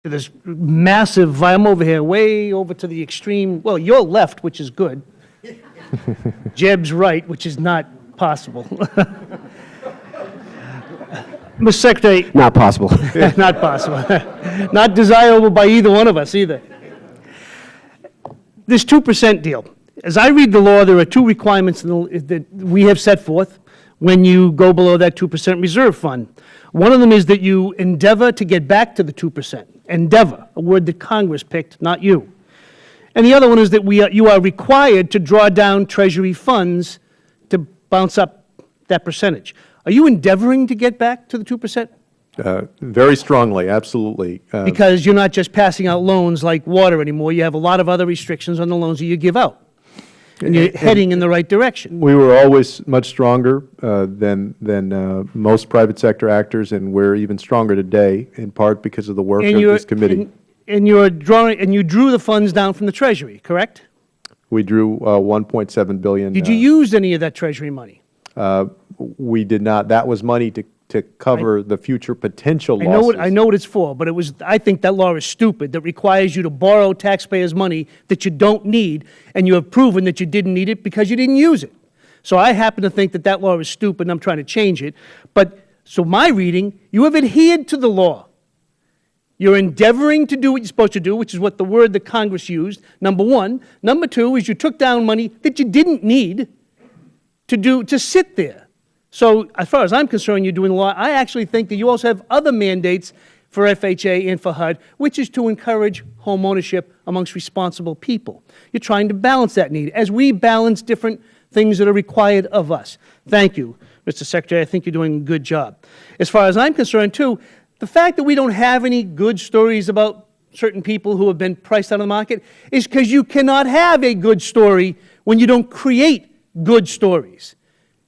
to this massive, I'm over here, way over to the extreme, well, you're left, which is good. Jeb's right, which is not possible. Mr. Secretary. Not possible. Not possible. Not desirable by either one of us, either. This 2% deal. As I read the law, there are two requirements that we have set forth when you go below that 2% reserve fund. One of them is that you endeavor to get back to the 2%. Endeavor, a word that Congress picked, not you. And the other one is that you are required to draw down Treasury funds to bounce up that percentage. Are you endeavoring to get back to the 2%? Very strongly, absolutely. Because you're not just passing out loans like water anymore. You have a lot of other restrictions on the loans that you give out. And you're heading in the right direction. We were always much stronger than most private sector actors, and we're even stronger today, in part because of the work of this committee. And you drew the funds down from the Treasury, correct? We drew $1.7 billion. Did you use any of that Treasury money? We did not. That was money to cover the future potential losses. I know what it's for, but I think that law is stupid, that requires you to borrow taxpayers' money that you don't need, and you have proven that you didn't need it because you didn't use it. So I happen to think that that law is stupid, and I'm trying to change it. So my reading, you have adhered to the law. You're endeavoring to do what you're supposed to do, which is what the word that Congress used, number one. Number two is you took down money that you didn't need to sit there. So as far as I'm concerned, you're doing the law. I actually think that you also have other mandates for FHA and for HUD, which is to encourage home ownership amongst responsible people. You're trying to balance that need, as we balance different things that are required of us. Thank you, Mr. Secretary. I think you're doing a good job. As far as I'm concerned, too, the fact that we don't have any good stories about certain people who have been priced out of the market is because you cannot have a good story when you don't create good stories.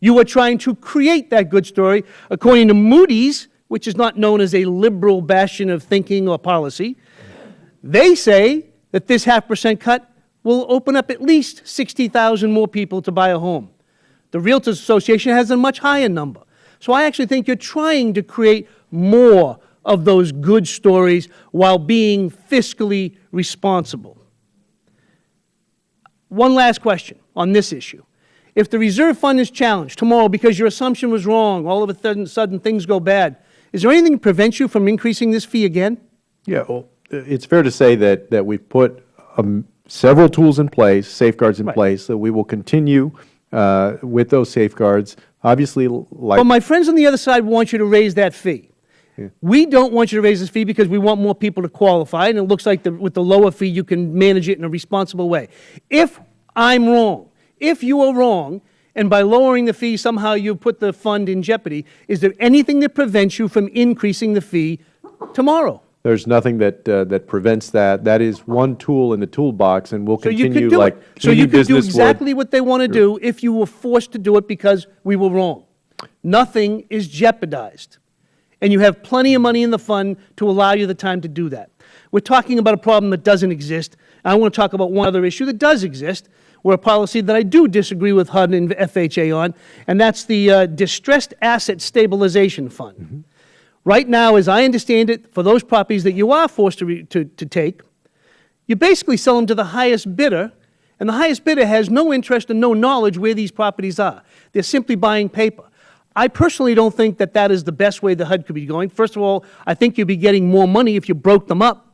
You are trying to create that good story. According to Moody's, which is not known as a liberal bastion of thinking or policy, they say that this 0.5% cut will open up at least 60,000 more people to buy a home. The Realtors Association has a much higher number. So I actually think you're trying to create more of those good stories while being fiscally responsible. One last question on this issue. If the reserve fund is challenged tomorrow because your assumption was wrong, all of a sudden things go bad, is there anything to prevent you from increasing this fee again? Yeah, well, it's fair to say that we've put several tools in place, safeguards in place, so we will continue with those safeguards. Obviously, But my friends on the other side want you to raise that fee. Yeah. We don't want you to raise this fee because we want more people to qualify, and it looks like with the lower fee you can manage it in a responsible way. If I'm wrong, if you are wrong, and by lowering the fee somehow you put the fund in jeopardy, is there anything that prevents you from increasing the fee tomorrow? There's nothing that prevents that. That is one tool in the toolbox, and we'll continue like so you could do exactly what they want to do if you were forced to do it because we were wrong. Nothing is jeopardized. And you have plenty of money in the fund to allow you the time to do that. We're talking about a problem that doesn't exist. I want to talk about one other issue that does exist, where a policy that I do disagree with HUD and FHA on, and that's the Distressed Assets Stabilization Fund. Mm-hmm. Right now, as I understand it, for those properties that you are forced to take, you basically sell them to the highest bidder, and the highest bidder has no interest and no knowledge where these properties are. They're simply buying paper. I personally don't think that that is the best way the HUD could be going. First of all, I think you'd be getting more money if you broke them up.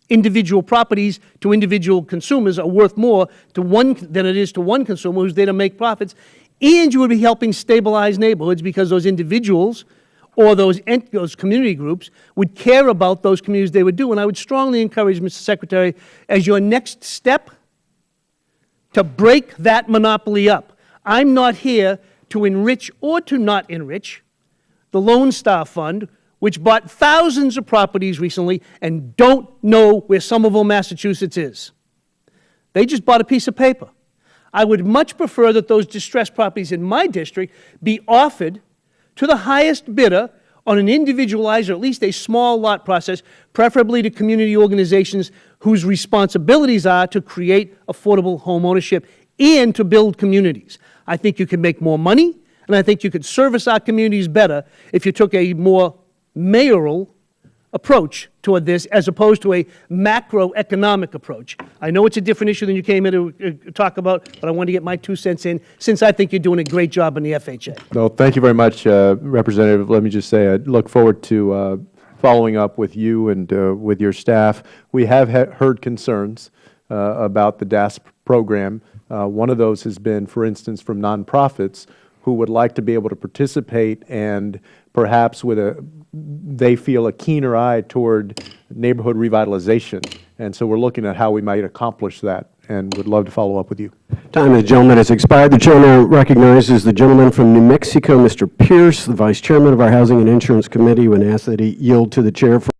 Individual properties to individual consumers are worth more to one than it is to one consumer who's there to make profits, and you would be helping stabilize neighborhoods because those individuals or those community groups would care about those communities they would do. And I would strongly encourage, Mr. Secretary, as your next step, to break that monopoly up. I'm not here to enrich or to not enrich the Lone Star Fund, which bought thousands of properties recently and don't know where Somerville, Massachusetts is. They just bought a piece of paper. I would much prefer that those distressed properties in my district be offered to the highest bidder on an individualized or at least a small lot process, preferably to community organizations whose responsibilities are to create affordable home ownership and to build communities. I think you can make more money, and I think you could service our communities better if you took a more mayoral approach toward this as opposed to a macroeconomic approach. I know it's a different issue than you came in to talk about, but I want to get my 2 cents in since I think you're doing a great job in the FHA. No, thank you very much, Representative. Let me just say I look forward to following up with you and with your staff. We have heard concerns about the DAS program. One of those has been, for instance, from nonprofits who would like to be able to participate and perhaps they feel a keener eye toward neighborhood revitalization. And so we're looking at how we might accomplish that and would love to follow up with you. Time of the gentleman has expired. The chair now recognizes the gentleman from New Mexico, Mr. Pierce, the Vice Chairman of our Housing and Insurance Committee, when asked that he yield to the chair for